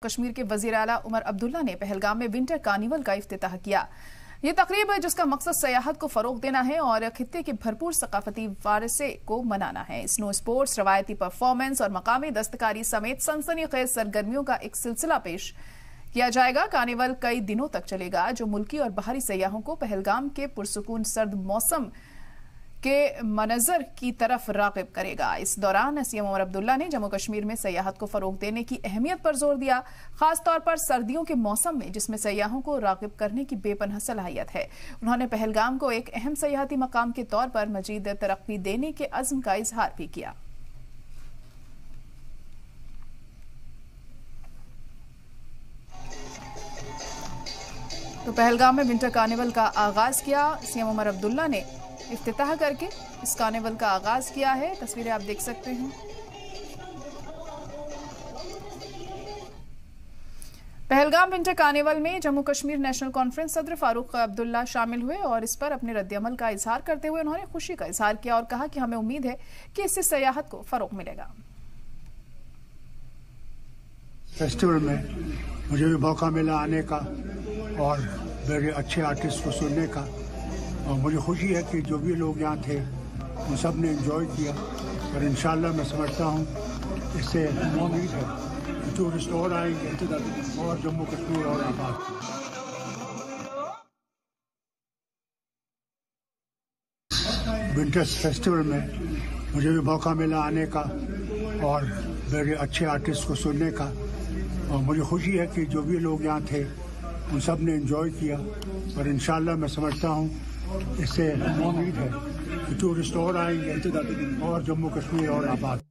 कश्मीर के वजीर आला उमर अब्दुल्ला ने पहलगाम में विंटर कार्निवल का इफ्तिताह किया। ये तकरीब है जिसका मकसद सयाहत को फरोग देना है और खित्ते के भरपूर सकाफती वारसे को मनाना है। स्नो स्पोर्ट्स, रवायती परफॉर्मेंस और मकामी दस्तकारी समेत सनसनीखेज सरगर्मियों का एक सिलसिला पेश किया जाएगा। कार्निवल कई दिनों तक चलेगा, जो मुल्की और बाहरी सयाहों को पहलगाम के पुरसुकून सर्द मौसम के मनजर की तरफ राग़िब करेगा। इस दौरान सीएम उमर अब्दुल्ला ने जम्मू कश्मीर में सयाहत को फरोग देने की अहमियत पर जोर दिया, खासतौर पर सर्दियों के मौसम में जिसमें सयाहों को राग़िब करने की बेपनाह सलाहियत है। उन्होंने पहलगाम को एक अहम सयाहती मकाम के तौर पर मजीद तरक्की देने के अज़्म का इजहार भी किया। तो पहलगाम में विंटर कार्निवल का आगाज किया सीएम उमर अब्दुल्ला ने इफ्तिताह करके इस कार्निवल का आगाज किया है। तस्वीरें आप देख सकते हैं। पहलगाम विंटर कार्निवल में जम्मू कश्मीर नेशनल कॉन्फ्रेंस सदर फारूक अब्दुल्ला शामिल हुए और इस पर अपने रद्द-ए-अमल का इजहार करते हुए उन्होंने खुशी का इजहार किया और कहा कि हमें उम्मीद है कि इससे सयाहत को फरोग मिलेगा। फेस्टिवल में मुझे भी मौका मिला आने का और मेरे अच्छे आर्टिस्ट को सुनने का, और मुझे खुशी है कि जो भी लोग यहाँ थे उन सब ने एंजॉय किया और इंशाल्लाह मैं समझता हूँ इससे उम्मीद है कि टूरिस्ट और आएंगे और जम्मू कश्मीर और आबाद। विंटर्स फेस्टिवल में मुझे भी मौका मिला आने का और मेरे अच्छे आर्टिस्ट को सुनने का, और मुझे खुशी है कि जो भी लोग यहाँ थे उन सब ने एंजॉय किया और इंशाल्लाह मैं समझता हूँ इससे उम्मीद है कि टूरिस्ट और आएंगे और जम्मू कश्मीर और आबाद।